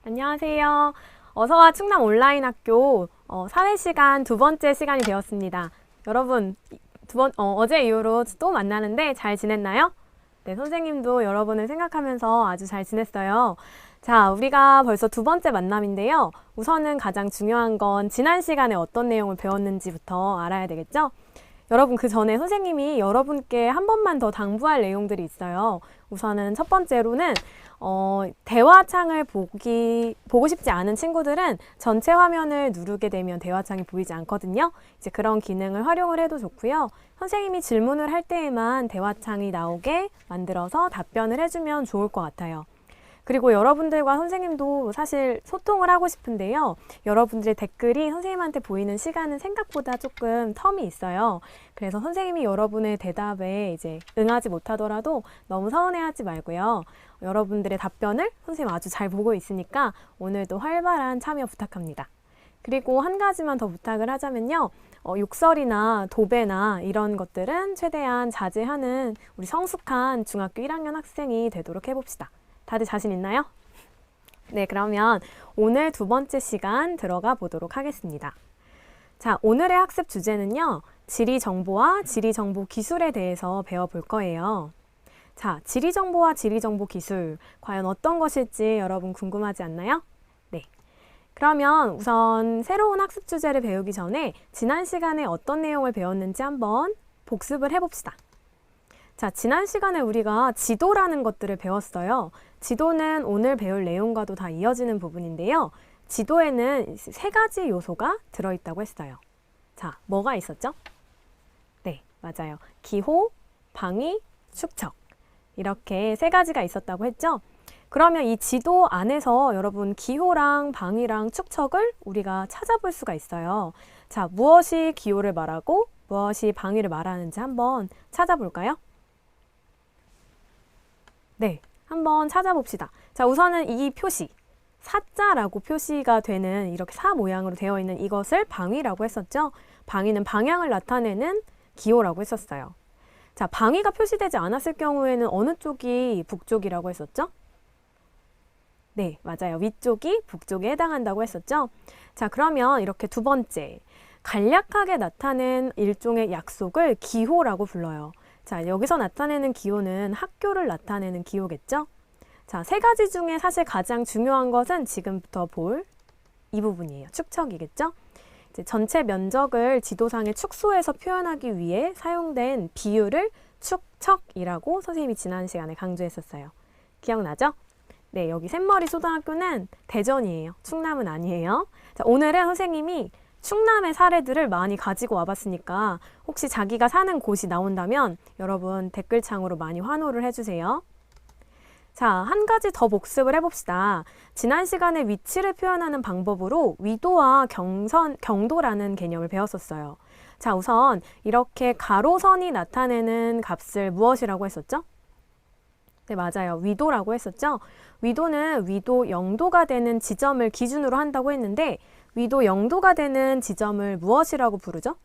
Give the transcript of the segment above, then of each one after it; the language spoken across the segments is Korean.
안녕하세요. 어서와 충남 온라인 학교 사회 시간 두 번째 시간이 되었습니다. 여러분, 어제 이후로 또 만나는데 잘 지냈나요? 네, 선생님도 여러분을 생각하면서 아주 잘 지냈어요. 자, 우리가 벌써 두 번째 만남인데요. 우선은 가장 중요한 건 지난 시간에 어떤 내용을 배웠는지부터 알아야 되겠죠? 여러분, 그 전에 선생님이 여러분께 한 번만 더 당부할 내용들이 있어요. 우선은 첫 번째로는 대화창을 보고 싶지 않은 친구들은 전체 화면을 누르게 되면 대화창이 보이지 않거든요. 이제 그런 기능을 활용을 해도 좋고요. 선생님이 질문을 할 때에만 대화창이 나오게 만들어서 답변을 해주면 좋을 것 같아요. 그리고 여러분들과 선생님도 사실 소통을 하고 싶은데요. 여러분들의 댓글이 선생님한테 보이는 시간은 생각보다 조금 텀이 있어요. 그래서 선생님이 여러분의 대답에 이제 응하지 못하더라도 너무 서운해하지 말고요. 여러분들의 답변을 선생님 아주 잘 보고 있으니까 오늘도 활발한 참여 부탁합니다. 그리고 한 가지만 더 부탁을 하자면요. 욕설이나 도배나 이런 것들은 최대한 자제하는 우리 성숙한 중학교 1학년 학생이 되도록 해봅시다. 다들 자신 있나요? 네, 그러면 오늘 두 번째 시간 들어가 보도록 하겠습니다. 자, 오늘의 학습 주제는요. 지리정보와 지리정보기술에 대해서 배워볼 거예요. 자, 지리정보와 지리정보기술, 과연 어떤 것일지 여러분 궁금하지 않나요? 네. 그러면 우선 새로운 학습 주제를 배우기 전에 지난 시간에 어떤 내용을 배웠는지 한번 복습을 해봅시다. 자, 지난 시간에 우리가 지도라는 것들을 배웠어요. 지도는 오늘 배울 내용과도 다 이어지는 부분인데요. 지도에는 세 가지 요소가 들어있다고 했어요. 자, 뭐가 있었죠? 네, 맞아요. 기호, 방위, 축척. 이렇게 세 가지가 있었다고 했죠? 그러면 이 지도 안에서 여러분 기호랑 방위랑 축척을 우리가 찾아볼 수가 있어요. 자, 무엇이 기호를 말하고 무엇이 방위를 말하는지 한번 찾아볼까요? 네, 한번 찾아봅시다. 자, 우선은 이 표시, 사자라고 표시가 되는 이렇게 사 모양으로 되어 있는 이것을 방위라고 했었죠. 방위는 방향을 나타내는 기호라고 했었어요. 자, 방위가 표시되지 않았을 경우에는 어느 쪽이 북쪽이라고 했었죠? 네, 맞아요. 위쪽이 북쪽에 해당한다고 했었죠. 자, 그러면 이렇게 두 번째, 간략하게 나타낸 일종의 약속을 기호라고 불러요. 자, 여기서 나타내는 기호는 학교를 나타내는 기호겠죠? 자, 세 가지 중에 사실 가장 중요한 것은 지금부터 볼 이 부분이에요. 축척이겠죠? 이제 전체 면적을 지도상의 축소해서 표현하기 위해 사용된 비율을 축척이라고 선생님이 지난 시간에 강조했었어요. 기억나죠? 네, 여기 샘머리 초등학교는 대전이에요. 충남은 아니에요. 자, 오늘은 선생님이 충남의 사례들을 많이 가지고 와봤으니까 혹시 자기가 사는 곳이 나온다면 여러분 댓글창으로 많이 환호를 해주세요. 자, 한 가지 더 복습을 해봅시다. 지난 시간에 위치를 표현하는 방법으로 위도와 경도라는 개념을 배웠었어요. 자, 우선 이렇게 가로선이 나타내는 값을 무엇이라고 했었죠? 네, 맞아요. 위도라고 했었죠? 위도는 위도 0도가 되는 지점을 기준으로 한다고 했는데 위도 0도가 되는 지점을 무엇이라고 부르죠?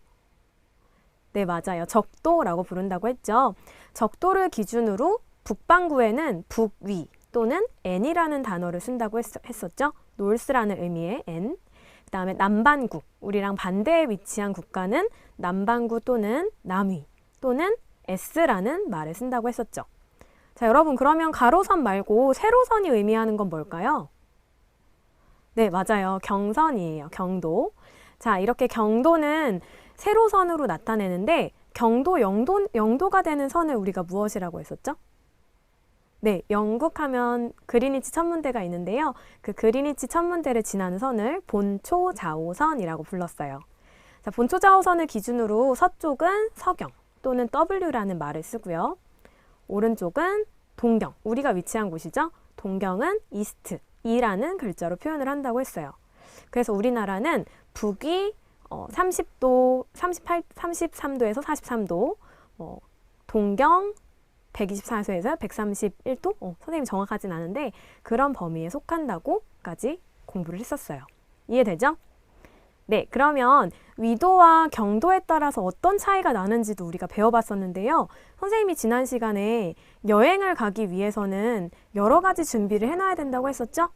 네, 맞아요. 적도라고 부른다고 했죠. 적도를 기준으로 북반구에는 북위 또는 n이라는 단어를 쓴다고 했었죠. north라는 의미의 n. 그 다음에 남반구, 우리랑 반대에 위치한 국가는 남반구 또는 남위 또는 s라는 말을 쓴다고 했었죠. 자, 여러분 그러면 가로선 말고 세로선이 의미하는 건 뭘까요? 네, 맞아요. 경선이에요. 경도. 자, 이렇게 경도는 세로선으로 나타내는데 경도 0도가 되는 선을 우리가 무엇이라고 했었죠? 네, 영국 하면 그리니치 천문대가 있는데요. 그 그리니치 천문대를 지나는 선을 본초좌오선이라고 불렀어요. 자, 본초좌오선을 기준으로 서쪽은 서경 또는 W라는 말을 쓰고요. 오른쪽은 동경, 우리가 위치한 곳이죠. 동경은 이스트, 이라는 글자로 표현을 한다고 했어요. 그래서 우리나라는 북위 33도에서 43도, 동경 124도에서 131도? 선생님 정확하진 않은데 그런 범위에 속한다고까지 공부를 했었어요. 이해되죠? 네, 그러면 위도와 경도에 따라서 어떤 차이가 나는지도 우리가 배워봤었는데요. 선생님이 지난 시간에 여행을 가기 위해서는 여러 가지 준비를 해놔야 된다고 했었죠?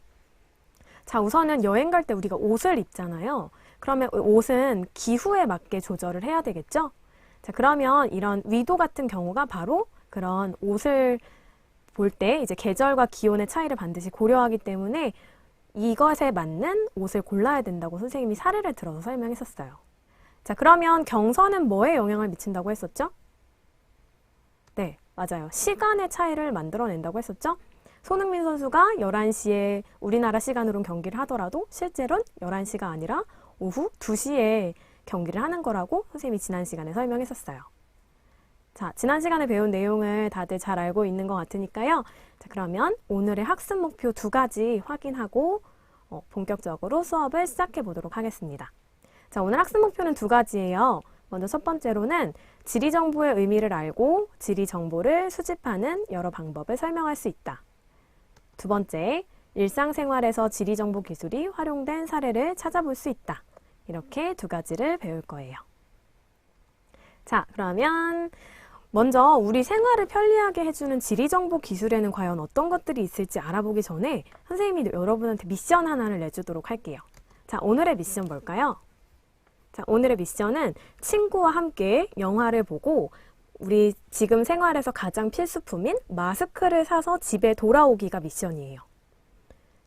자, 우선은 여행 갈 때 우리가 옷을 입잖아요. 그러면 옷은 기후에 맞게 조절을 해야 되겠죠? 자, 그러면 이런 위도 같은 경우가 바로 그런 옷을 볼 때 이제 계절과 기온의 차이를 반드시 고려하기 때문에 이것에 맞는 옷을 골라야 된다고 선생님이 사례를 들어서 설명했었어요. 자, 그러면 경선은 뭐에 영향을 미친다고 했었죠? 네, 맞아요. 시간의 차이를 만들어낸다고 했었죠? 손흥민 선수가 11시에 우리나라 시간으로는 경기를 하더라도 실제로는 11시가 아니라 오후 2시에 경기를 하는 거라고 선생님이 지난 시간에 설명했었어요. 자, 지난 시간에 배운 내용을 다들 잘 알고 있는 것 같으니까요. 자, 그러면 오늘의 학습 목표 2가지 확인하고 본격적으로 수업을 시작해 보도록 하겠습니다. 자, 오늘 학습 목표는 2가지예요. 먼저 첫 번째로는 지리 정보의 의미를 알고 지리 정보를 수집하는 여러 방법을 설명할 수 있다. 두 번째, 일상생활에서 지리 정보 기술이 활용된 사례를 찾아볼 수 있다. 이렇게 2가지를 배울 거예요. 자, 그러면 먼저 우리 생활을 편리하게 해주는 지리 정보 기술에는 과연 어떤 것들이 있을지 알아보기 전에 선생님이 여러분한테 미션 하나를 내주도록 할게요. 자, 오늘의 미션 뭘까요? 자, 오늘의 미션은 친구와 함께 영화를 보고 우리 지금 생활에서 가장 필수품인 마스크를 사서 집에 돌아오기가 미션이에요.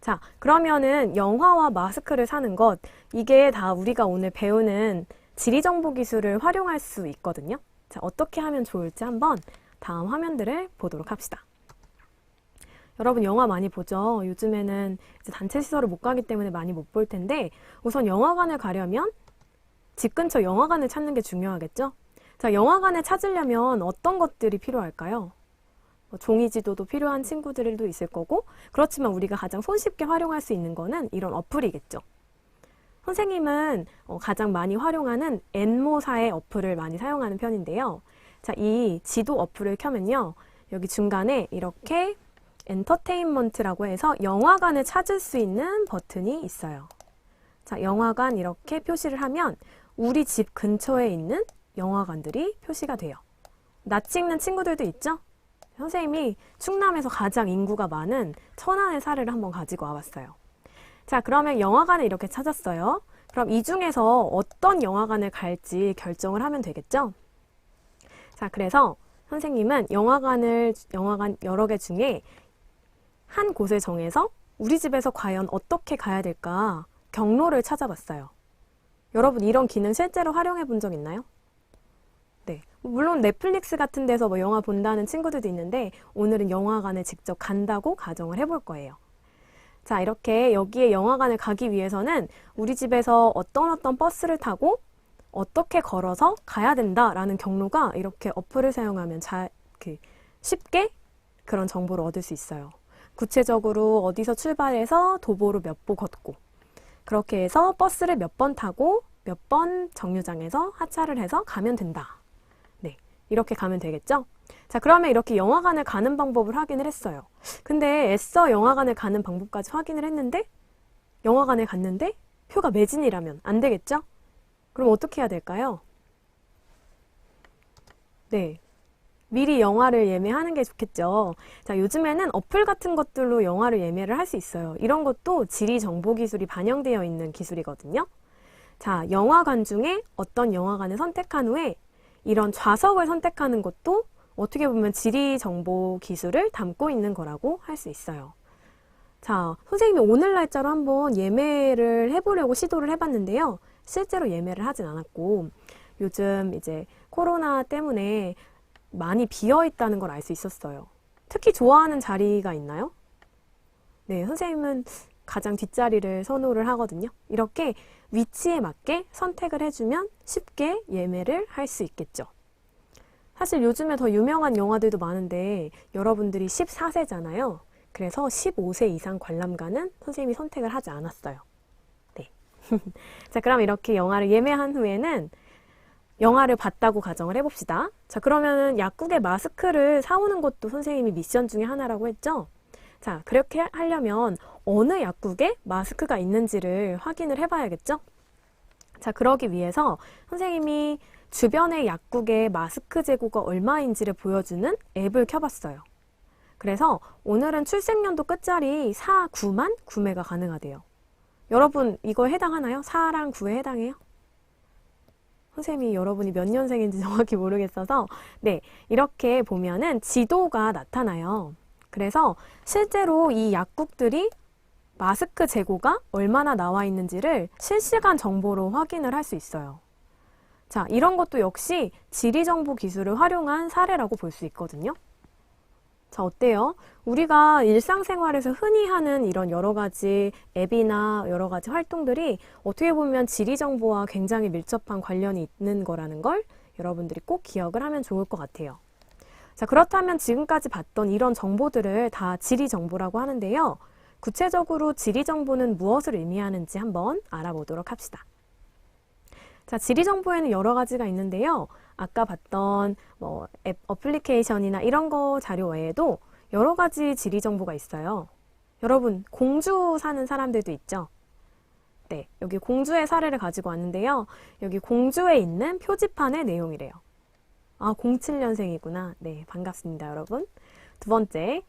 자, 그러면은 영화와 마스크를 사는 것, 이게 다 우리가 오늘 배우는 지리정보 기술을 활용할 수 있거든요. 자, 어떻게 하면 좋을지 한번 다음 화면들을 보도록 합시다. 여러분 영화 많이 보죠? 요즘에는 이제 단체 시설을 못 가기 때문에 많이 못 볼 텐데 우선 영화관을 가려면 집 근처 영화관을 찾는 게 중요하겠죠? 자, 영화관을 찾으려면 어떤 것들이 필요할까요? 종이 지도도 필요한 친구들도 있을 거고 그렇지만 우리가 가장 손쉽게 활용할 수 있는 거는 이런 어플이겠죠. 선생님은 가장 많이 활용하는 엔모사의 어플을 많이 사용하는 편인데요. 자, 이 지도 어플을 켜면요. 여기 중간에 이렇게 엔터테인먼트라고 해서 영화관을 찾을 수 있는 버튼이 있어요. 자, 영화관 이렇게 표시를 하면 우리 집 근처에 있는 영화관들이 표시가 돼요. 나 찍는 친구들도 있죠? 선생님이 충남에서 가장 인구가 많은 천안의 사례를 한번 가지고 와봤어요. 자, 그러면 영화관을 이렇게 찾았어요. 그럼 이 중에서 어떤 영화관을 갈지 결정을 하면 되겠죠? 자, 그래서 선생님은 영화관 여러 개 중에 한 곳을 정해서 우리 집에서 과연 어떻게 가야 될까 경로를 찾아봤어요. 여러분 이런 기능 실제로 활용해 본 적 있나요? 네, 물론 넷플릭스 같은 데서 뭐 영화 본다는 친구들도 있는데 오늘은 영화관에 직접 간다고 가정을 해볼 거예요. 자, 이렇게 여기에 영화관을 가기 위해서는 우리 집에서 어떤 버스를 타고 어떻게 걸어서 가야 된다라는 경로가 이렇게 어플을 사용하면 쉽게 그런 정보를 얻을 수 있어요. 구체적으로 어디서 출발해서 도보로 몇 보 걷고 그렇게 해서 버스를 몇 번 타고 몇 번 정류장에서 하차를 해서 가면 된다. 네, 이렇게 가면 되겠죠? 자, 그러면 이렇게 영화관을 가는 방법을 확인을 했어요. 근데 애써 영화관을 가는 방법까지 확인을 했는데 영화관에 갔는데 표가 매진이라면 안 되겠죠? 그럼 어떻게 해야 될까요? 네, 미리 영화를 예매하는 게 좋겠죠. 자, 요즘에는 어플 같은 것들로 영화를 예매를 할 수 있어요. 이런 것도 지리 정보 기술이 반영되어 있는 기술이거든요. 자, 영화관 중에 어떤 영화관을 선택한 후에 이런 좌석을 선택하는 것도 어떻게 보면 지리 정보 기술을 담고 있는 거라고 할 수 있어요. 자, 선생님이 오늘 날짜로 한번 예매를 해보려고 시도를 해봤는데요. 실제로 예매를 하진 않았고 요즘 이제 코로나 때문에 많이 비어 있다는 걸 알 수 있었어요. 특히 좋아하는 자리가 있나요? 네, 선생님은 가장 뒷자리를 선호를 하거든요. 이렇게 위치에 맞게 선택을 해주면 쉽게 예매를 할 수 있겠죠. 사실 요즘에 더 유명한 영화들도 많은데 여러분들이 14세잖아요. 그래서 15세 이상 관람가는 선생님이 선택을 하지 않았어요. 네. 자, 그럼 이렇게 영화를 예매한 후에는 영화를 봤다고 가정을 해봅시다. 자, 그러면은 약국에 마스크를 사오는 것도 선생님이 미션 중에 하나라고 했죠? 자, 그렇게 하려면 어느 약국에 마스크가 있는지를 확인을 해봐야겠죠? 자, 그러기 위해서 선생님이 주변의 약국의 마스크 재고가 얼마인지를 보여주는 앱을 켜봤어요. 그래서 오늘은 출생연도 끝자리 4, 9만 구매가 가능하대요. 여러분 이거 해당하나요? 4랑 9에 해당해요? 선생님이 여러분이 몇 년생인지 정확히 모르겠어서 네, 이렇게 보면은 지도가 나타나요. 그래서 실제로 이 약국들이 마스크 재고가 얼마나 나와 있는지를 실시간 정보로 확인을 할 수 있어요. 자, 이런 것도 역시 지리정보 기술을 활용한 사례라고 볼 수 있거든요. 자, 어때요? 우리가 일상생활에서 흔히 하는 이런 여러 가지 앱이나 여러 가지 활동들이 어떻게 보면 지리정보와 굉장히 밀접한 관련이 있는 거라는 걸 여러분들이 꼭 기억을 하면 좋을 것 같아요. 자, 그렇다면 지금까지 봤던 이런 정보들을 다 지리정보라고 하는데요. 구체적으로 지리정보는 무엇을 의미하는지 한번 알아보도록 합시다. 자, 지리정보에는 여러 가지가 있는데요. 아까 봤던 앱 어플리케이션이나 이런 거 자료 외에도 여러 가지 지리정보가 있어요. 여러분, 공주 사는 사람들도 있죠? 네, 여기 공주의 사례를 가지고 왔는데요. 여기 공주에 있는 표지판의 내용이래요. 아, 07년생이구나. 네, 반갑습니다, 여러분. 두 번째,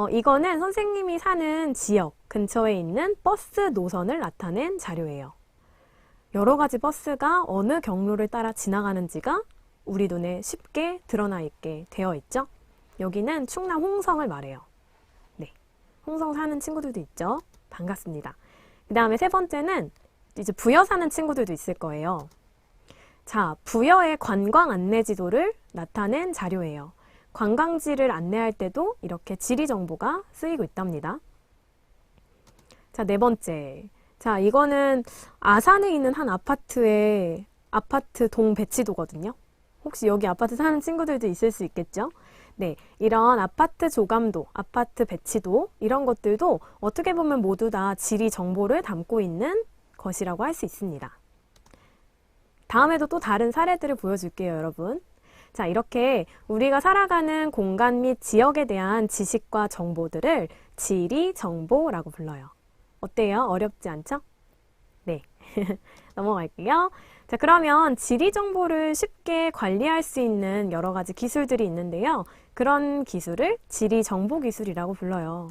이거는 선생님이 사는 지역 근처에 있는 버스 노선을 나타낸 자료예요. 여러 가지 버스가 어느 경로를 따라 지나가는지가 우리 눈에 쉽게 드러나 있게 되어 있죠. 여기는 충남 홍성을 말해요. 네, 홍성 사는 친구들도 있죠. 반갑습니다. 그 다음에 세 번째는 이제 부여 사는 친구들도 있을 거예요. 자, 부여의 관광 안내 지도를 나타낸 자료예요. 관광지를 안내할 때도 이렇게 지리 정보가 쓰이고 있답니다. 자, 네 번째. 자, 이거는 아산에 있는 한 아파트의 아파트 동 배치도거든요. 혹시 여기 아파트 사는 친구들도 있을 수 있겠죠? 네, 이런 아파트 조감도, 아파트 배치도 이런 것들도 어떻게 보면 모두 다 지리 정보를 담고 있는 것이라고 할 수 있습니다. 다음에도 또 다른 사례들을 보여줄게요, 여러분. 자, 이렇게 우리가 살아가는 공간 및 지역에 대한 지식과 정보들을 지리 정보라고 불러요. 어때요? 어렵지 않죠? 네. 넘어갈게요. 자, 그러면 지리 정보를 쉽게 관리할 수 있는 여러 가지 기술들이 있는데요. 그런 기술을 지리 정보 기술이라고 불러요.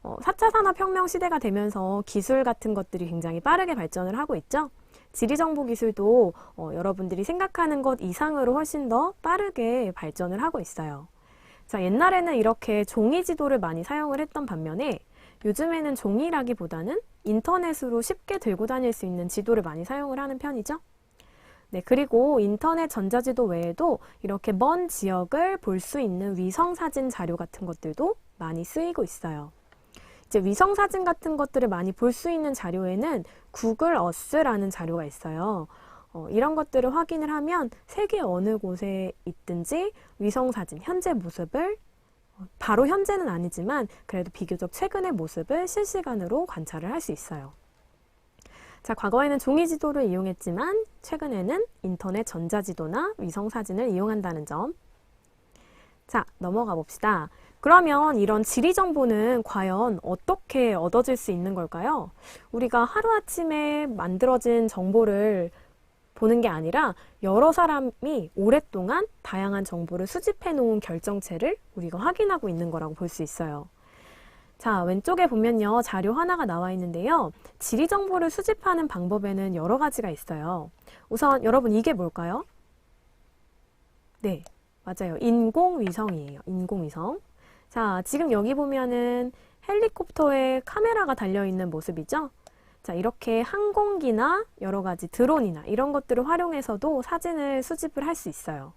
4차 산업혁명 시대가 되면서 기술 같은 것들이 굉장히 빠르게 발전을 하고 있죠. 지리 정보 기술도 여러분들이 생각하는 것 이상으로 훨씬 더 빠르게 발전을 하고 있어요. 자, 옛날에는 이렇게 종이 지도를 많이 사용을 했던 반면에 요즘에는 종이라기보다는 인터넷으로 쉽게 들고 다닐 수 있는 지도를 많이 사용을 하는 편이죠. 네, 그리고 인터넷 전자지도 외에도 이렇게 먼 지역을 볼 수 있는 위성사진 자료 같은 것들도 많이 쓰이고 있어요. 이제 위성사진 같은 것들을 많이 볼 수 있는 자료에는 구글 어스라는 자료가 있어요. 이런 것들을 확인을 하면 세계 어느 곳에 있든지 위성사진, 현재 모습을 바로 현재는 아니지만 그래도 비교적 최근의 모습을 실시간으로 관찰을 할 수 있어요. 자, 과거에는 종이 지도를 이용했지만 최근에는 인터넷 전자지도나 위성사진을 이용한다는 점. 자, 넘어가 봅시다. 그러면 이런 지리 정보는 과연 어떻게 얻어질 수 있는 걸까요? 우리가 하루아침에 만들어진 정보를 보는 게 아니라 여러 사람이 오랫동안 다양한 정보를 수집해 놓은 결정체를 우리가 확인하고 있는 거라고 볼 수 있어요. 자, 왼쪽에 보면요, 자료 하나가 나와 있는데요. 지리 정보를 수집하는 방법에는 여러 가지가 있어요. 우선 여러분 이게 뭘까요? 네, 맞아요. 인공위성이에요. 인공위성. 자, 지금 여기 보면은 헬리콥터에 카메라가 달려있는 모습이죠? 자, 이렇게 항공기나 여러 가지 드론이나 이런 것들을 활용해서도 사진을 수집을 할 수 있어요.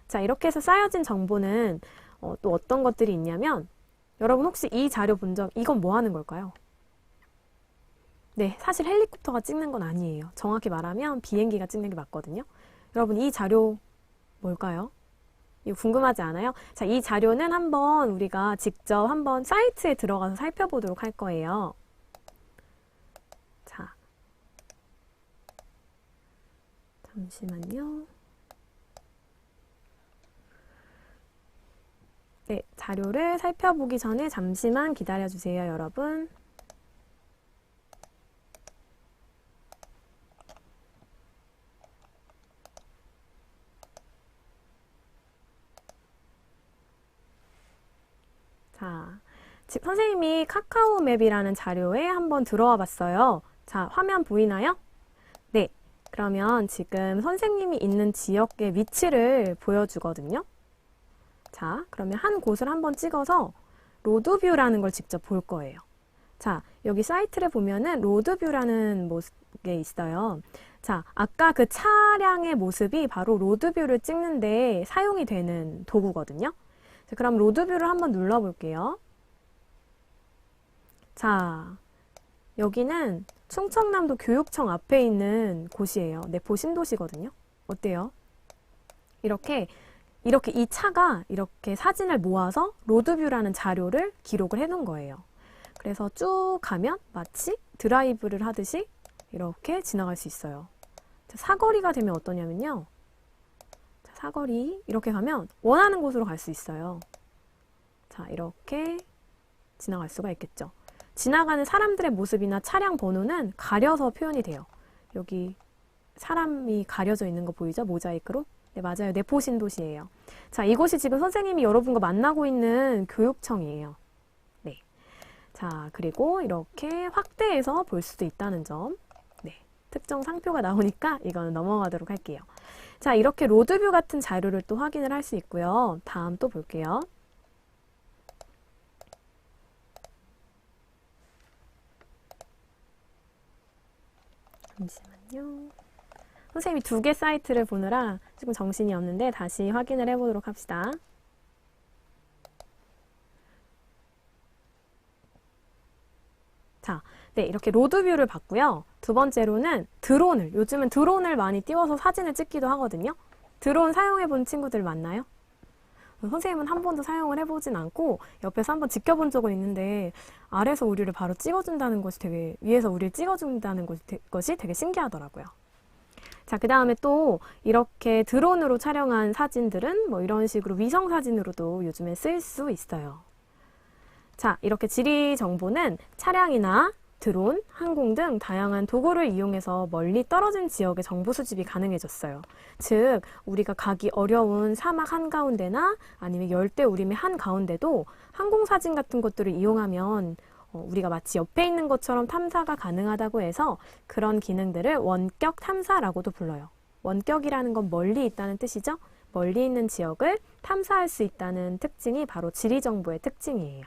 자, 이렇게 해서 쌓여진 정보는 또 어떤 것들이 있냐면 여러분 혹시 이 자료 본 적, 이건 뭐 하는 걸까요? 네, 사실 헬리콥터가 찍는 건 아니에요. 정확히 말하면 비행기가 찍는 게 맞거든요. 여러분 이 자료 뭘까요? 이거 궁금하지 않아요? 자, 이 자료는 한번 우리가 직접 한번 사이트에 들어가서 살펴보도록 할 거예요. 자, 잠시만요. 네, 자료를 살펴보기 전에 잠시만 기다려주세요, 여러분. 자, 선생님이 카카오 맵이라는 자료에 한번 들어와 봤어요. 자, 화면 보이나요? 네. 그러면 지금 선생님이 있는 지역의 위치를 보여주거든요. 자, 그러면 한 곳을 한번 찍어서 로드뷰라는 걸 직접 볼 거예요. 자, 여기 사이트를 보면은 로드뷰라는 게 있어요. 자, 아까 그 차량의 모습이 바로 로드뷰를 찍는데 사용이 되는 도구거든요. 자, 그럼 로드뷰를 한번 눌러볼게요. 자, 여기는 충청남도 교육청 앞에 있는 곳이에요. 내포 신도시거든요. 어때요? 이렇게 이 차가 이렇게 사진을 모아서 로드뷰라는 자료를 기록을 해놓은 거예요. 그래서 쭉 가면 마치 드라이브를 하듯이 이렇게 지나갈 수 있어요. 자, 사거리가 되면 어떠냐면요. 자, 사거리 이렇게 가면 원하는 곳으로 갈 수 있어요. 자, 이렇게 지나갈 수가 있겠죠. 지나가는 사람들의 모습이나 차량 번호는 가려서 표현이 돼요. 여기 사람이 가려져 있는 거 보이죠? 모자이크로. 네, 맞아요. 내포 신도시예요. 자, 이곳이 지금 선생님이 여러분과 만나고 있는 교육청이에요. 네. 자, 그리고 이렇게 확대해서 볼 수도 있다는 점. 네. 특정 상표가 나오니까 이거는 넘어가도록 할게요. 자, 이렇게 로드뷰 같은 자료를 또 확인을 할 수 있고요. 다음 또 볼게요. 잠시만요. 선생님이 2개 사이트를 보느라 조금 정신이 없는데 다시 확인을 해보도록 합시다. 자, 네, 이렇게 로드뷰를 봤고요. 두 번째로는 드론을, 요즘은 드론을 많이 띄워서 사진을 찍기도 하거든요. 드론 사용해본 친구들 많나요? 선생님은 한 번도 사용을 해보진 않고 옆에서 한번 지켜본 적은 있는데 아래에서 우리를 바로 찍어준다는 것이 되게, 위에서 우리를 찍어준다는 것이 되게 신기하더라고요. 자, 그 다음에 또 이렇게 드론으로 촬영한 사진들은 뭐 이런 식으로 위성 사진으로도 요즘에 쓸 수 있어요. 자, 이렇게 지리 정보는 차량이나 드론, 항공 등 다양한 도구를 이용해서 멀리 떨어진 지역의 정보 수집이 가능해졌어요. 즉, 우리가 가기 어려운 사막 한가운데나 아니면 열대우림의 한가운데도 항공사진 같은 것들을 이용하면 우리가 마치 옆에 있는 것처럼 탐사가 가능하다고 해서 그런 기능들을 원격 탐사라고도 불러요. 원격이라는 건 멀리 있다는 뜻이죠. 멀리 있는 지역을 탐사할 수 있다는 특징이 바로 지리정보의 특징이에요.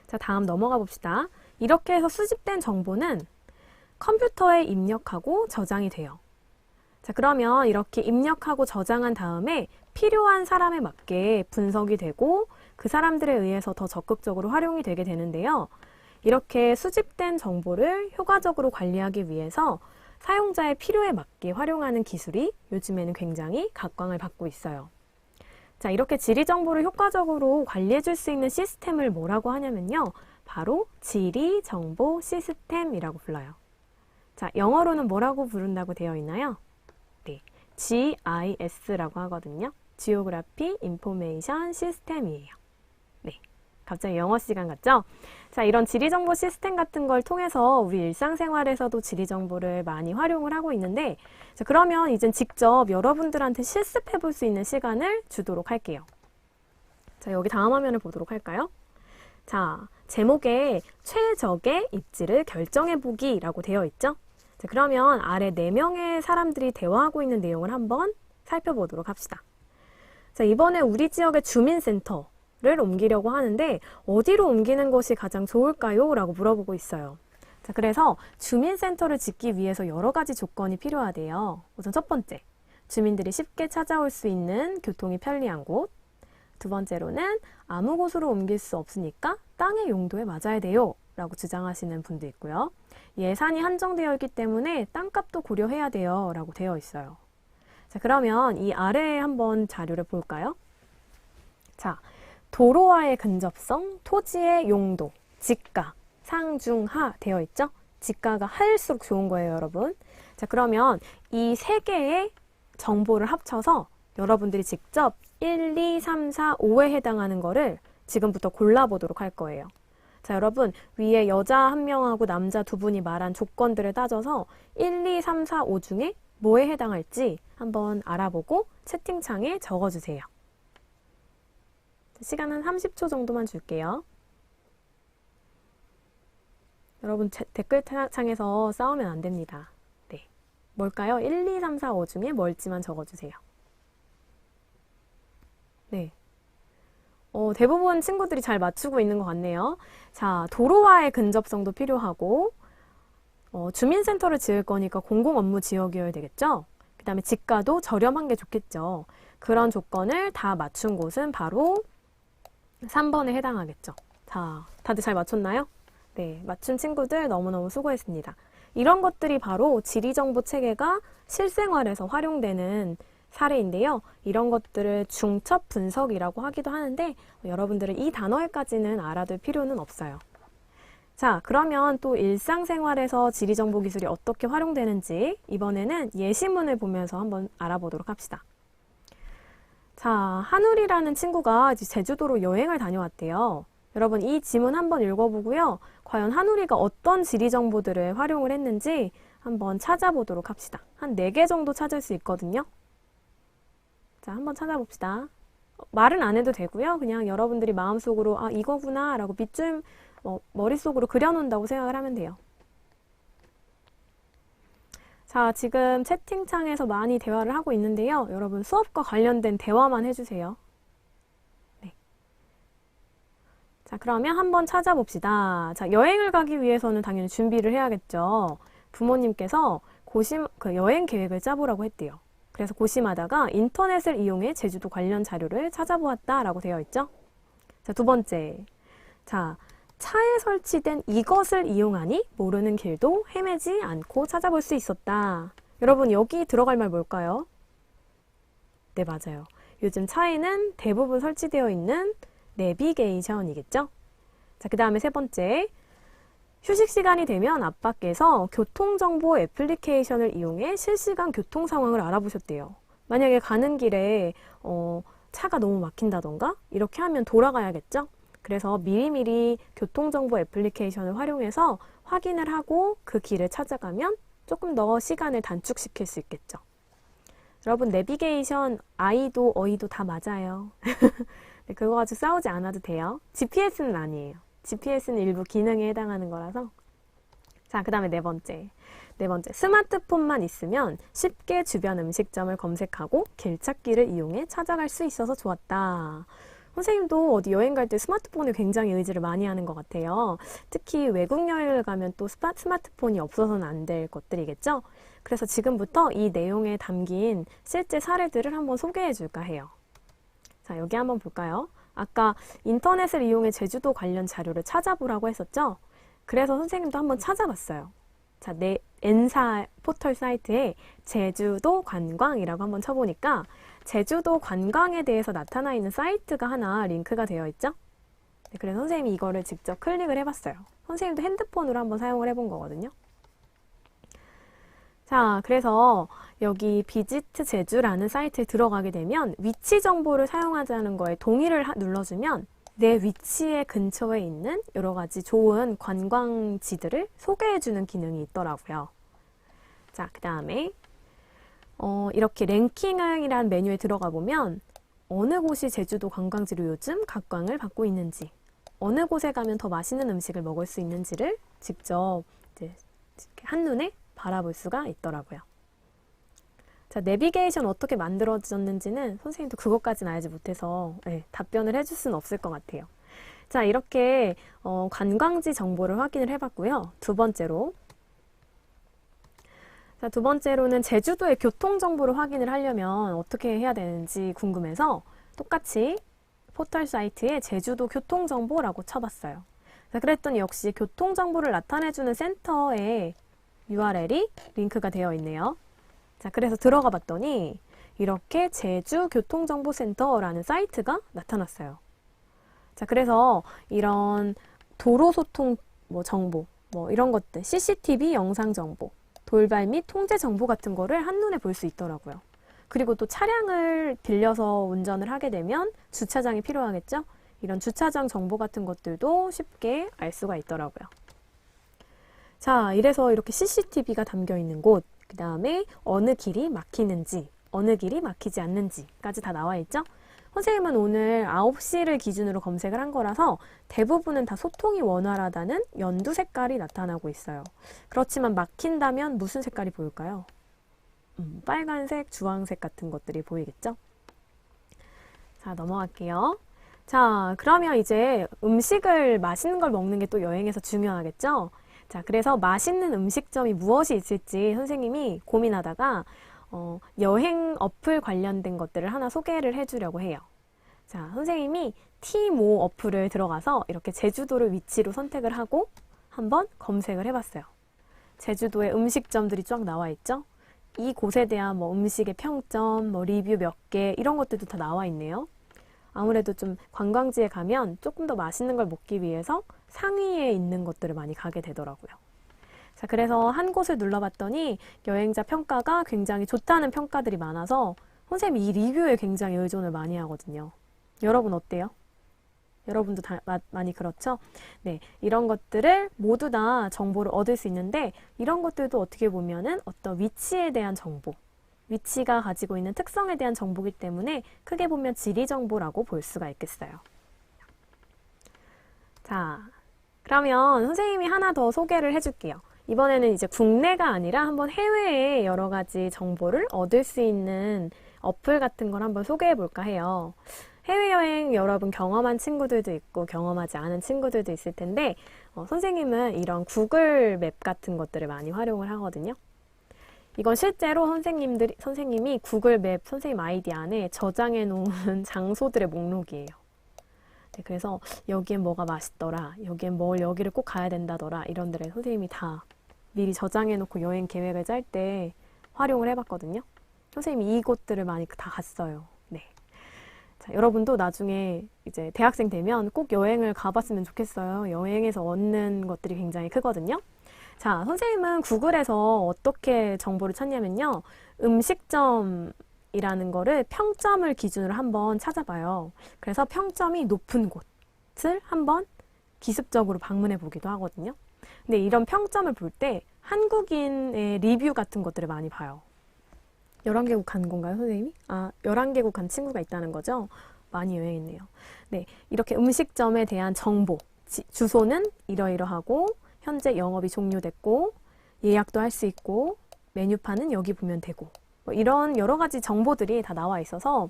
자, 다음 넘어가 봅시다. 이렇게 해서 수집된 정보는 컴퓨터에 입력하고 저장이 돼요. 자, 그러면 이렇게 입력하고 저장한 다음에 필요한 사람에 맞게 분석이 되고 그 사람들에 의해서 더 적극적으로 활용이 되게 되는데요. 이렇게 수집된 정보를 효과적으로 관리하기 위해서 사용자의 필요에 맞게 활용하는 기술이 요즘에는 굉장히 각광을 받고 있어요. 자, 이렇게 지리 정보를 효과적으로 관리해 줄 수 있는 시스템을 뭐라고 하냐면요. 바로 지리 정보 시스템이라고 불러요. 자, 영어로는 뭐라고 부른다고 되어 있나요? 네, GIS라고 하거든요. Geography Information System이에요. 네, 갑자기 영어 시간 같죠? 자, 이런 지리 정보 시스템 같은 걸 통해서 우리 일상생활에서도 지리 정보를 많이 활용을 하고 있는데, 자, 그러면 이젠 직접 여러분들한테 실습해 볼 수 있는 시간을 주도록 할게요. 자, 여기 다음 화면을 보도록 할까요? 자, 제목에 최적의 입지를 결정해 보기라고 되어 있죠? 자, 그러면 아래 4명의 사람들이 대화하고 있는 내용을 한번 살펴보도록 합시다. 자, 이번에 우리 지역의 주민센터를 옮기려고 하는데 어디로 옮기는 것이 가장 좋을까요? 라고 물어보고 있어요. 자, 그래서 주민센터를 짓기 위해서 여러 가지 조건이 필요하대요. 우선 첫 번째, 주민들이 쉽게 찾아올 수 있는 교통이 편리한 곳. 두 번째로는 아무 곳으로 옮길 수 없으니까 땅의 용도에 맞아야 돼요 라고 주장하시는 분도 있고요. 예산이 한정되어 있기 때문에 땅값도 고려해야 돼요 라고 되어 있어요. 자, 그러면 이 아래에 한번 자료를 볼까요? 자, 도로와의 근접성, 토지의 용도, 지가, 상중하 되어 있죠? 지가가 하일수록 좋은 거예요, 여러분. 자, 그러면 이 3개의 정보를 합쳐서 여러분들이 직접 1, 2, 3, 4, 5에 해당하는 거를 지금부터 골라보도록 할 거예요. 자, 여러분, 위에 여자 1명하고 남자 2분이 말한 조건들을 따져서 1, 2, 3, 4, 5 중에 뭐에 해당할지 한번 알아보고 채팅창에 적어주세요. 시간은 30초 정도만 줄게요. 여러분 댓글창에서 싸우면 안 됩니다. 네. 뭘까요? 1, 2, 3, 4, 5 중에 뭘지만 적어주세요. 네. 대부분 친구들이 잘 맞추고 있는 것 같네요. 자, 도로와의 근접성도 필요하고, 주민센터를 지을 거니까 공공업무지역이어야 되겠죠? 그 다음에 지가도 저렴한 게 좋겠죠. 그런 조건을 다 맞춘 곳은 바로 3번에 해당하겠죠. 자, 다들 잘 맞췄나요? 네, 맞춘 친구들 너무너무 수고했습니다. 이런 것들이 바로 지리정보 체계가 실생활에서 활용되는 사례인데요. 이런 것들을 중첩 분석이라고 하기도 하는데 여러분들은 이 단어까지는 알아둘 필요는 없어요. 자, 그러면 또 일상생활에서 지리정보 기술이 어떻게 활용되는지 이번에는 예시문을 보면서 한번 알아보도록 합시다. 자, 한울이라는 친구가 이제 제주도로 여행을 다녀왔대요. 여러분 이 지문 한번 읽어보고요. 과연 한울이가 어떤 지리정보들을 활용을 했는지 한번 찾아보도록 합시다. 한 4개 정도 찾을 수 있거든요. 자, 한번 찾아봅시다. 말은 안 해도 되고요. 그냥 여러분들이 마음속으로 아, 이거구나 라고 밑줄 머릿속으로 그려놓는다고 생각을 하면 돼요. 자, 지금 채팅창에서 많이 대화를 하고 있는데요. 여러분 수업과 관련된 대화만 해주세요. 네. 자, 그러면 한번 찾아봅시다. 자, 여행을 가기 위해서는 당연히 준비를 해야겠죠. 부모님께서 여행 계획을 짜보라고 했대요. 그래서 고심하다가 인터넷을 이용해 제주도 관련 자료를 찾아보았다라고 되어 있죠. 자, 2번째. 자, 차에 설치된 이것을 이용하니 모르는 길도 헤매지 않고 찾아볼 수 있었다. 여러분 여기 들어갈 말 뭘까요? 네, 맞아요. 요즘 차에는 대부분 설치되어 있는 내비게이션이겠죠? 자, 그 다음에 3번째. 휴식 시간이 되면 앞밖에서 교통정보 애플리케이션을 이용해 실시간 교통 상황을 알아보셨대요. 만약에 가는 길에 차가 너무 막힌다던가 이렇게 하면 돌아가야겠죠? 그래서 미리미리 교통정보 애플리케이션을 활용해서 확인을 하고 그 길을 찾아가면 조금 더 시간을 단축시킬 수 있겠죠. 여러분 내비게이션 I도 어이도 다 맞아요. 네, 그거 가지고 싸우지 않아도 돼요. GPS는 아니에요. GPS는 일부 기능에 해당하는 거라서. 자, 그 다음에 4번째. 스마트폰만 있으면 쉽게 주변 음식점을 검색하고 길찾기를 이용해 찾아갈 수 있어서 좋았다. 선생님도 어디 여행 갈 때 스마트폰에 굉장히 의지를 많이 하는 것 같아요. 특히 외국 여행을 가면 또 스마트폰이 없어서는 안 될 것들이겠죠? 그래서 지금부터 이 내용에 담긴 실제 사례들을 한번 소개해 줄까 해요. 자, 여기 한번 볼까요? 아까 인터넷을 이용해 제주도 관련 자료를 찾아보라고 했었죠? 그래서 선생님도 한번 찾아봤어요. 자, 내 N사 포털 사이트에 제주도 관광이라고 한번 쳐보니까 제주도 관광에 대해서 나타나 있는 사이트가 하나 링크가 되어 있죠? 네, 그래서 선생님이 이거를 직접 클릭을 해봤어요. 선생님도 핸드폰으로 한번 사용을 해본 거거든요. 자, 그래서 여기 비지트 제주라는 사이트에 들어가게 되면 위치 정보를 사용하자는 거에 동의를 눌러주면 내 위치의 근처에 있는 여러 가지 좋은 관광지들을 소개해주는 기능이 있더라고요. 자, 그 다음에 이렇게 랭킹이라는 메뉴에 들어가 보면 어느 곳이 제주도 관광지로 요즘 각광을 받고 있는지, 어느 곳에 가면 더 맛있는 음식을 먹을 수 있는지를 직접 이제 한눈에 바라볼 수가 있더라고요. 자, 내비게이션 어떻게 만들어졌는지는 선생님도 그것까지는 알지 못해서 답변을 해줄 수는 없을 것 같아요. 자, 이렇게 관광지 정보를 확인을 해봤고요. 두 번째로는 제주도의 교통 정보를 확인을 하려면 어떻게 해야 되는지 궁금해서 똑같이 포털 사이트에 제주도 교통 정보라고 쳐봤어요. 자, 그랬더니 역시 교통 정보를 나타내주는 센터에 URL이 링크가 되어 있네요. 자, 그래서 들어가 봤더니 이렇게 제주교통정보센터라는 사이트가 나타났어요. 자, 그래서 이런 도로소통 정보, 이런 것들, CCTV 영상 정보, 돌발 및 통제 정보 같은 거를 한눈에 볼 수 있더라고요. 그리고 또 차량을 빌려서 운전을 하게 되면 주차장이 필요하겠죠? 이런 주차장 정보 같은 것들도 쉽게 알 수가 있더라고요. 자, 이래서 이렇게 CCTV가 담겨 있는 곳, 그 다음에 어느 길이 막히는지, 어느 길이 막히지 않는지까지 다 나와 있죠? 선생님은 오늘 9시를 기준으로 검색을 한 거라서 대부분은 다 소통이 원활하다는 연두 색깔이 나타나고 있어요. 그렇지만 막힌다면 무슨 색깔이 보일까요? 빨간색, 주황색 같은 것들이 보이겠죠? 자, 넘어갈게요. 자, 그러면 이제 음식을 맛있는 걸 먹는 게 또 여행에서 중요하겠죠? 자, 그래서 맛있는 음식점이 무엇이 있을지 선생님이 고민하다가 여행 어플 관련된 것들을 하나 소개를 해주려고 해요. 자, 선생님이 티모 어플을 들어가서 이렇게 제주도를 위치로 선택을 하고 한번 검색을 해봤어요. 제주도에 음식점들이 쫙 나와 있죠? 이 곳에 대한 뭐 음식의 평점, 뭐 리뷰 몇 개 이런 것들도 다 나와 있네요. 아무래도 좀 관광지에 가면 조금 더 맛있는 걸 먹기 위해서 상위에 있는 것들을 많이 가게 되더라고요. 자, 그래서 한 곳을 눌러봤더니 여행자 평가가 굉장히 좋다는 평가들이 많아서 선생님이 이 리뷰에 굉장히 의존을 많이 하거든요. 여러분 어때요? 여러분도 많이 그렇죠? 네, 이런 것들을 모두 다 정보를 얻을 수 있는데 이런 것들도 어떻게 보면은 어떤 위치에 대한 정보, 위치가 가지고 있는 특성에 대한 정보이기 때문에 크게 보면 지리 정보라고 볼 수가 있겠어요. 자, 그러면 선생님이 하나 더 소개를 해줄게요. 이번에는 이제 국내가 아니라 한번 해외의 여러 가지 정보를 얻을 수 있는 어플 같은 걸 한번 소개해 볼까 해요. 해외여행 여러분 경험한 친구들도 있고 경험하지 않은 친구들도 있을 텐데 선생님은 이런 구글 맵 같은 것들을 많이 활용을 하거든요. 이건 실제로 선생님이 구글 맵 선생님 아이디 안에 저장해 놓은 장소들의 목록이에요. 네, 그래서 여기엔 뭐가 맛있더라, 여기를 꼭 가야 된다더라 이런 데를 선생님이 다 미리 저장해 놓고 여행 계획을 짤 때 활용을 해봤거든요. 선생님이 이곳들을 많이 다 갔어요. 네. 자, 여러분도 나중에 이제 대학생 되면 꼭 여행을 가봤으면 좋겠어요. 여행에서 얻는 것들이 굉장히 크거든요. 자, 선생님은 구글에서 어떻게 정보를 찾냐면요. 음식점이라는 거를 평점을 기준으로 한번 찾아봐요. 그래서 평점이 높은 곳을 한번 기습적으로 방문해 보기도 하거든요. 근데 이런 평점을 볼 때 한국인의 리뷰 같은 것들을 많이 봐요. 11개국 간 건가요, 선생님이? 11개국 간 친구가 있다는 거죠? 많이 여행했네요. 네, 이렇게 음식점에 대한 정보, 주소는 이러이러하고 현재 영업이 종료됐고 예약도 할 수 있고 메뉴판은 여기 보면 되고 뭐 이런 여러 가지 정보들이 다 나와 있어서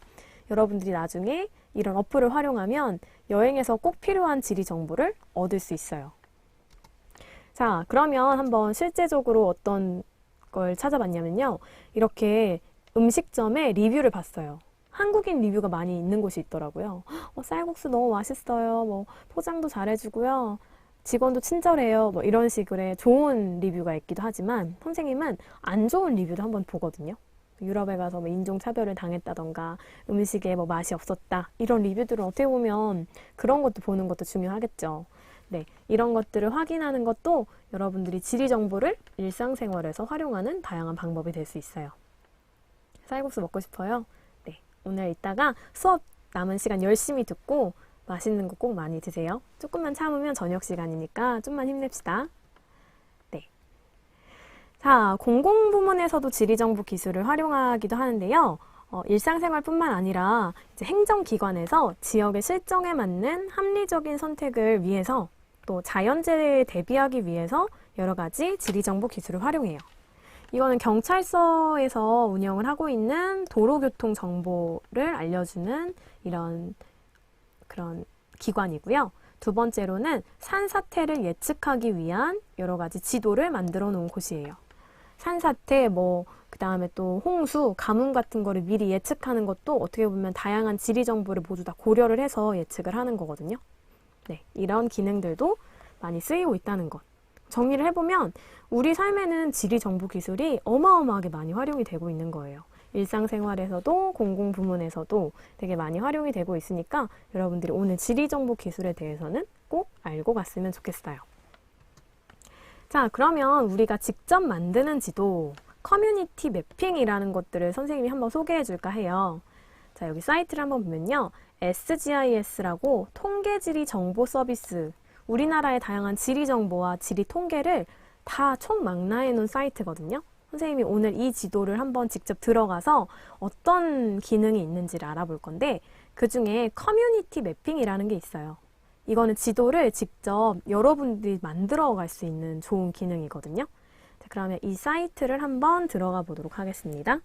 여러분들이 나중에 이런 어플을 활용하면 여행에서 꼭 필요한 지리 정보를 얻을 수 있어요. 자, 그러면 한번 실제적으로 어떤 걸 찾아봤냐면요. 이렇게 음식점의 리뷰를 봤어요. 한국인 리뷰가 많이 있는 곳이 있더라고요. 쌀국수 너무 맛있어요. 뭐 포장도 잘해주고요. 직원도 친절해요. 뭐 이런 식의 좋은 리뷰가 있기도 하지만 선생님은 안 좋은 리뷰도 한번 보거든요. 유럽에 가서 뭐 인종차별을 당했다던가 음식에 뭐 맛이 없었다. 이런 리뷰들은 어떻게 보면 그런 것도 보는 것도 중요하겠죠. 네, 이런 것들을 확인하는 것도 여러분들이 지리 정보를 일상생활에서 활용하는 다양한 방법이 될 수 있어요. 쌀국수 먹고 싶어요? 네, 오늘 이따가 수업 남은 시간 열심히 듣고 맛있는 거 꼭 많이 드세요. 조금만 참으면 저녁 시간이니까 좀만 힘냅시다. 네. 자, 공공부문에서도 지리정보 기술을 활용하기도 하는데요. 일상생활뿐만 아니라 이제 행정기관에서 지역의 실정에 맞는 합리적인 선택을 위해서 또 자연재해에 대비하기 위해서 여러 가지 지리정보 기술을 활용해요. 이거는 경찰서에서 운영을 하고 있는 도로교통 정보를 알려주는 이런 그런 기관이고요. 두 번째로는 산사태를 예측하기 위한 여러 가지 지도를 만들어 놓은 곳이에요. 산사태, 그 다음에 또 홍수, 가뭄 같은 거를 미리 예측하는 것도 어떻게 보면 다양한 지리 정보를 모두 다 고려를 해서 예측을 하는 거거든요. 네, 이런 기능들도 많이 쓰이고 있다는 것. 정리를 해보면 우리 삶에는 지리 정보 기술이 어마어마하게 많이 활용이 되고 있는 거예요. 일상생활에서도 공공부문에서도 되게 많이 활용이 되고 있으니까 여러분들이 오늘 지리정보 기술에 대해서는 꼭 알고 갔으면 좋겠어요. 자, 그러면 우리가 직접 만드는 지도, 커뮤니티 매핑이라는 것들을 선생님이 한번 소개해 줄까 해요. 자, 여기 사이트를 한번 보면요. SGIS라고 통계지리 정보 서비스, 우리나라의 다양한 지리 정보와 지리 통계를 다 총망라해 놓은 사이트거든요. 선생님이 오늘 이 지도를 한번 직접 들어가서 어떤 기능이 있는지를 알아볼 건데 그 중에 커뮤니티 매핑이라는 게 있어요. 이거는 지도를 직접 여러분들이 만들어 갈 수 있는 좋은 기능이거든요. 자, 그러면 이 사이트를 한번 들어가 보도록 하겠습니다.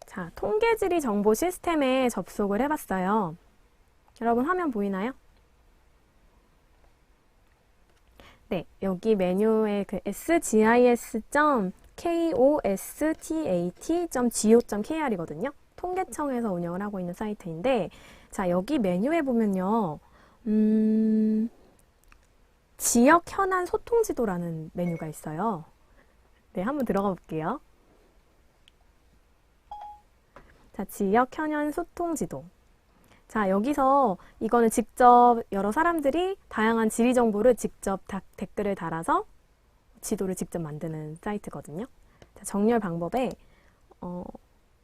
자, 통계지리 정보 시스템에 접속을 해봤어요. 여러분 화면 보이나요? 네, 여기 메뉴에 그 sgis.kostat.go.kr이거든요. 통계청에서 운영을 하고 있는 사이트인데, 자, 여기 메뉴에 보면요, 지역 현안 소통 지도라는 메뉴가 있어요. 네, 한번 들어가 볼게요. 자, 지역 현안 소통 지도. 자, 여기서 이거는 직접 여러 사람들이 다양한 지리 정보를 직접 댓글을 달아서 지도를 직접 만드는 사이트거든요. 자, 정렬 방법에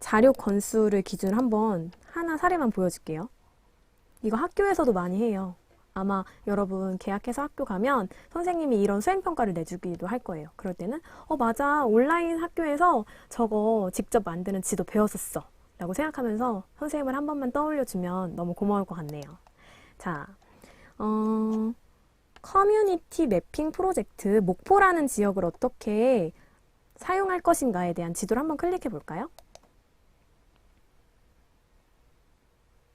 자료 건수를 기준으로 한번 하나 사례만 보여줄게요. 이거 학교에서도 많이 해요. 아마 여러분 계약해서 학교 가면 선생님이 이런 수행평가를 내주기도 할 거예요. 그럴 때는 맞아, 온라인 학교에서 저거 직접 만드는 지도 배웠었어 라고 생각하면서 선생님을 한 번만 떠올려주면 너무 고마울 것 같네요. 자, 커뮤니티 매핑 프로젝트 목포라는 지역을 어떻게 사용할 것인가에 대한 지도를 한번 클릭해 볼까요?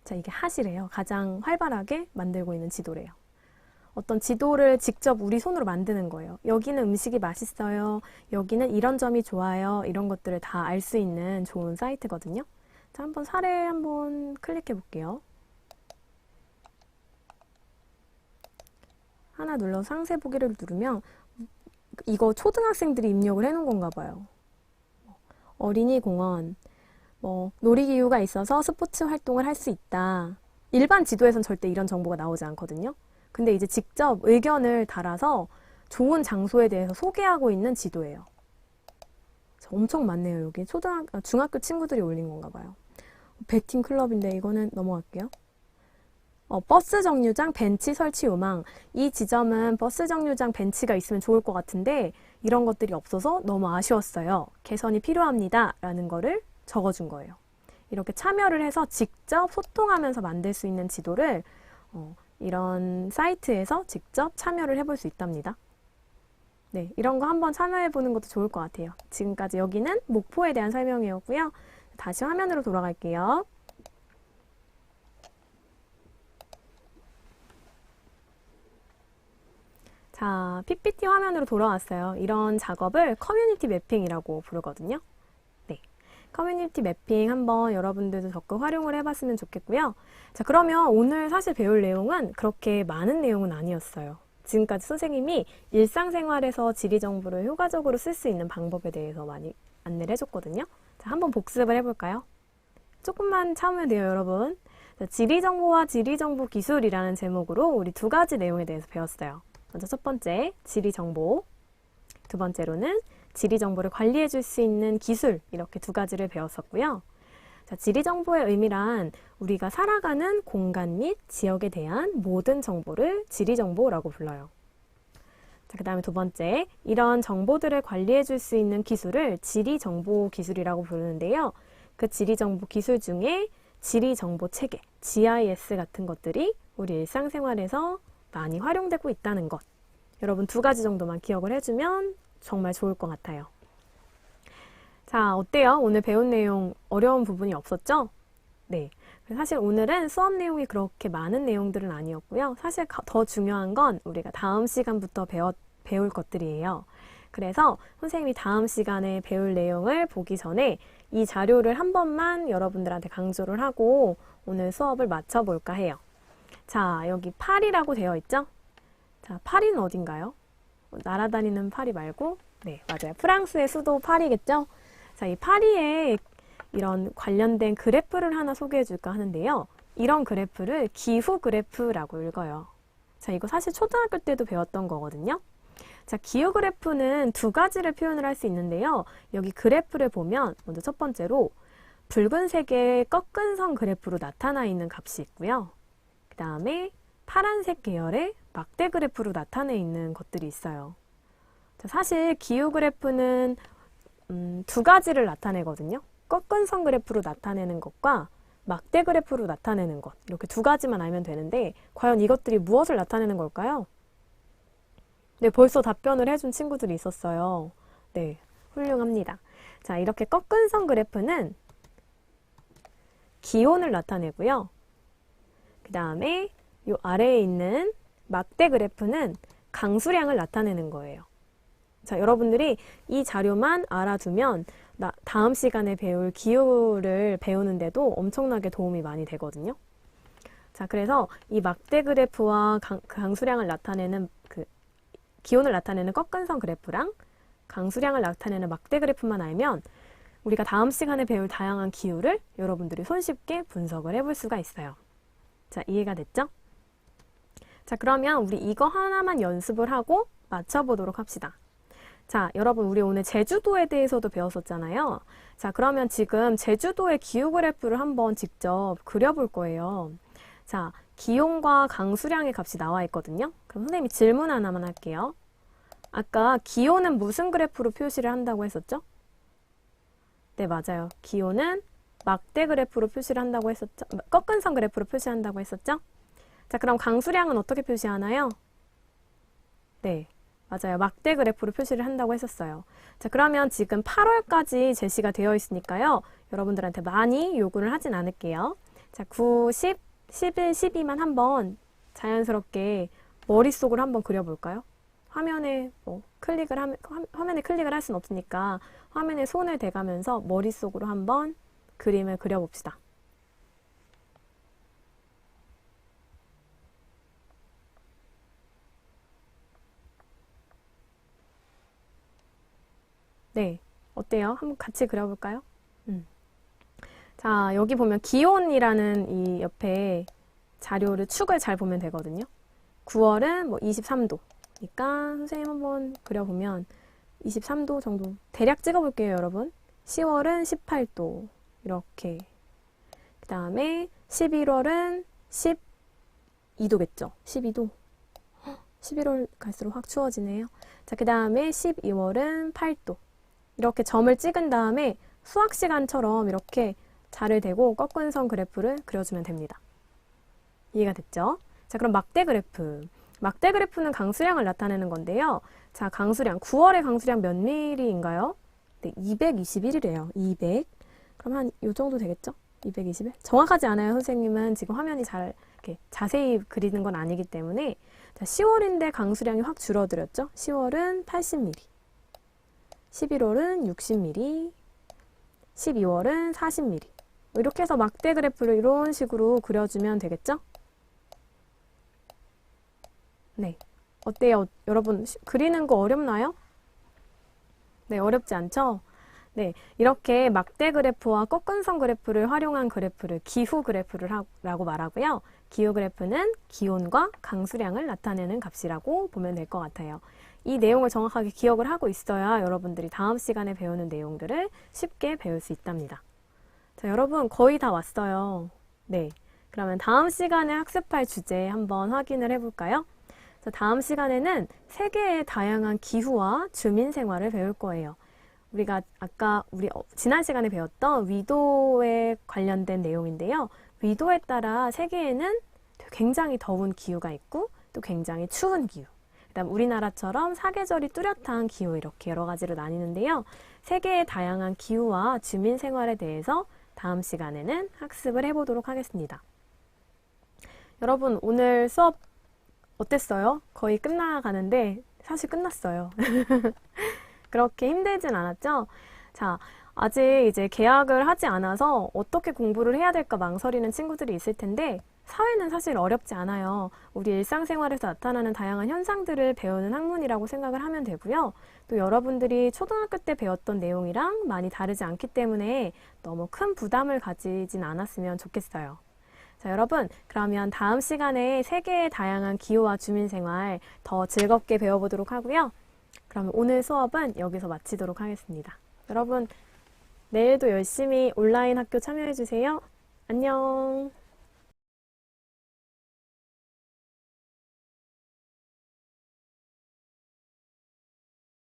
자, 이게 핫이래요. 가장 활발하게 만들고 있는 지도래요. 어떤 지도를 직접 우리 손으로 만드는 거예요. 여기는 음식이 맛있어요. 여기는 이런 점이 좋아요. 이런 것들을 다 알 수 있는 좋은 사이트거든요. 자, 한번 사례 한번 클릭해 볼게요. 하나 눌러서 상세 보기를 누르면 이거 초등학생들이 입력을 해놓은 건가 봐요. 어린이 공원, 놀이기구가 있어서 스포츠 활동을 할 수 있다. 일반 지도에선 절대 이런 정보가 나오지 않거든요. 근데 이제 직접 의견을 달아서 좋은 장소에 대해서 소개하고 있는 지도예요. 엄청 많네요. 여기 중학교 친구들이 올린 건가 봐요. 배팅 클럽인데 이거는 넘어갈게요. 버스 정류장 벤치 설치 요망. 이 지점은 버스 정류장 벤치가 있으면 좋을 것 같은데 이런 것들이 없어서 너무 아쉬웠어요. 개선이 필요합니다. 라는 거를 적어준 거예요. 이렇게 참여를 해서 직접 소통하면서 만들 수 있는 지도를 이런 사이트에서 직접 참여를 해볼 수 있답니다. 네, 이런 거 한번 참여해보는 것도 좋을 것 같아요. 지금까지 여기는 목포에 대한 설명이었고요. 다시 화면으로 돌아갈게요. 자, PPT 화면으로 돌아왔어요. 이런 작업을 커뮤니티 매핑이라고 부르거든요. 네, 커뮤니티 매핑 한번 여러분들도 적극 활용을 해봤으면 좋겠고요. 자, 그러면 오늘 사실 배울 내용은 그렇게 많은 내용은 아니었어요. 지금까지 선생님이 일상생활에서 지리 정보를 효과적으로 쓸 수 있는 방법에 대해서 많이 안내를 해줬거든요. 자, 한번 복습을 해볼까요? 조금만 참으면 돼요, 여러분. 자, 지리 정보와 지리 정보 기술이라는 제목으로 우리 두 가지 내용에 대해서 배웠어요. 먼저 첫 번째, 지리 정보. 두 번째로는 지리 정보를 관리해 줄 수 있는 기술, 이렇게 두 가지를 배웠었고요. 자, 지리 정보의 의미란 우리가 살아가는 공간 및 지역에 대한 모든 정보를 지리 정보라고 불러요. 자, 그 다음에 두 번째, 이런 정보들을 관리해 줄 수 있는 기술을 지리 정보 기술이라고 부르는데요. 그 지리 정보 기술 중에 지리 정보 체계, GIS 같은 것들이 우리 일상생활에서 많이 활용되고 있다는 것. 여러분 두 가지 정도만 기억을 해주면 정말 좋을 것 같아요. 자, 어때요? 오늘 배운 내용 어려운 부분이 없었죠? 네. 사실 오늘은 수업 내용이 그렇게 많은 내용들은 아니었고요. 사실 더 중요한 건 우리가 다음 시간부터 배울 것들이에요. 그래서 선생님이 다음 시간에 배울 내용을 보기 전에 이 자료를 한 번만 여러분들한테 강조를 하고 오늘 수업을 마쳐볼까 해요. 자, 여기 파리라고 되어 있죠? 자, 파리는 어딘가요? 날아다니는 파리 말고, 네, 맞아요. 프랑스의 수도 파리겠죠? 자, 이 파리에 이런 관련된 그래프를 하나 소개해 줄까 하는데요. 이런 그래프를 기후 그래프라고 읽어요. 자, 이거 사실 초등학교 때도 배웠던 거거든요. 자, 기후 그래프는 두 가지를 표현을 할 수 있는데요. 여기 그래프를 보면 먼저 첫 번째로 붉은색의 꺾은 선 그래프로 나타나 있는 값이 있고요. 그 다음에 파란색 계열의 막대 그래프로 나타내 있는 것들이 있어요. 자, 사실 기후 그래프는 두 가지를 나타내거든요. 꺾은 선 그래프로 나타내는 것과 막대 그래프로 나타내는 것, 이렇게 두 가지만 알면 되는데 과연 이것들이 무엇을 나타내는 걸까요? 네, 벌써 답변을 해준 친구들이 있었어요. 네, 훌륭합니다. 자, 이렇게 꺾은 선 그래프는 기온을 나타내고요. 그 다음에 이 아래에 있는 막대 그래프는 강수량을 나타내는 거예요. 자, 여러분들이 이 자료만 알아두면 다음 시간에 배울 기후를 배우는데도 엄청나게 도움이 많이 되거든요. 자, 그래서 이 막대 그래프와 강수량을 나타내는 기온을 나타내는 꺾은 선 그래프랑 강수량을 나타내는 막대 그래프만 알면 우리가 다음 시간에 배울 다양한 기후를 여러분들이 손쉽게 분석을 해볼 수가 있어요. 자, 이해가 됐죠? 자, 그러면 우리 이거 하나만 연습을 하고 맞춰보도록 합시다. 자, 여러분 우리 오늘 제주도에 대해서도 배웠었잖아요. 자, 그러면 지금 제주도의 기후 그래프를 한번 직접 그려볼 거예요. 자, 기온과 강수량의 값이 나와 있거든요. 그럼 선생님이 질문 하나만 할게요. 아까 기온은 무슨 그래프로 표시를 한다고 했었죠? 네, 맞아요. 기온은 막대 그래프로 표시를 한다고 했었죠? 꺾은 선 그래프로 표시한다고 했었죠? 자, 그럼 강수량은 어떻게 표시하나요? 네, 맞아요. 막대 그래프로 표시를 한다고 했었어요. 자, 그러면 지금 8월까지 제시가 되어 있으니까요. 여러분들한테 많이 요구를 하진 않을게요. 자, 9, 10, 11, 12만 한번 자연스럽게 머릿속으로 한번 그려볼까요? 화면에 화면에 클릭을 할 수는 없으니까 화면에 손을 대가면서 머릿속으로 한번 그림을 그려봅시다. 네, 어때요? 한번 같이 그려볼까요? 자, 여기 보면 기온이라는 이 옆에 자료를 축을 잘 보면 되거든요. 9월은 뭐 23도. 그러니까 선생님 한번 그려보면 23도 정도 대략 찍어볼게요, 여러분. 10월은 18도. 이렇게. 그 다음에 11월은 12도겠죠? 12도. 11월 갈수록 확 추워지네요. 자, 그 다음에 12월은 8도. 이렇게 점을 찍은 다음에 수학 시간처럼 이렇게 자를 대고 꺾은 선 그래프를 그려주면 됩니다. 이해가 됐죠? 자, 그럼 막대 그래프. 막대 그래프는 강수량을 나타내는 건데요. 자, 강수량. 9월의 강수량 몇 밀리인가요? 네, 221이래요. 200. 그럼 한 요 정도 되겠죠? 221. 정확하지 않아요, 선생님은. 지금 화면이 잘 이렇게 자세히 그리는 건 아니기 때문에. 자, 10월인데 강수량이 확 줄어들었죠? 10월은 80mm. 11월은 60mm. 12월은 40mm. 이렇게 해서 막대 그래프를 이런 식으로 그려주면 되겠죠? 네. 어때요? 여러분, 그리는 거 어렵나요? 네, 어렵지 않죠? 네, 이렇게 막대 그래프와 꺾은 선 그래프를 활용한 그래프를 기후 그래프라고 말하고요. 기후 그래프는 기온과 강수량을 나타내는 값이라고 보면 될 것 같아요. 이 내용을 정확하게 기억을 하고 있어야 여러분들이 다음 시간에 배우는 내용들을 쉽게 배울 수 있답니다. 자, 여러분 거의 다 왔어요. 네, 그러면 다음 시간에 학습할 주제 한번 확인을 해볼까요? 자, 다음 시간에는 세계의 다양한 기후와 주민 생활을 배울 거예요. 우리가 아까 지난 시간에 배웠던 위도에 관련된 내용인데요. 위도에 따라 세계에는 굉장히 더운 기후가 있고 또 굉장히 추운 기후. 그다음 우리나라처럼 사계절이 뚜렷한 기후 이렇게 여러 가지로 나뉘는데요. 세계의 다양한 기후와 주민 생활에 대해서 다음 시간에는 학습을 해보도록 하겠습니다. 여러분 오늘 수업 어땠어요? 거의 끝나가는데 사실 끝났어요. 그렇게 힘들진 않았죠? 자, 아직 이제 개학을 하지 않아서 어떻게 공부를 해야 될까 망설이는 친구들이 있을 텐데 사회는 사실 어렵지 않아요. 우리 일상생활에서 나타나는 다양한 현상들을 배우는 학문이라고 생각을 하면 되고요. 또 여러분들이 초등학교 때 배웠던 내용이랑 많이 다르지 않기 때문에 너무 큰 부담을 가지진 않았으면 좋겠어요. 자, 여러분, 그러면 다음 시간에 세계의 다양한 기후와 주민생활 더 즐겁게 배워보도록 하고요. 그러면 오늘 수업은 여기서 마치도록 하겠습니다. 여러분, 내일도 열심히 온라인 학교 참여해주세요. 안녕.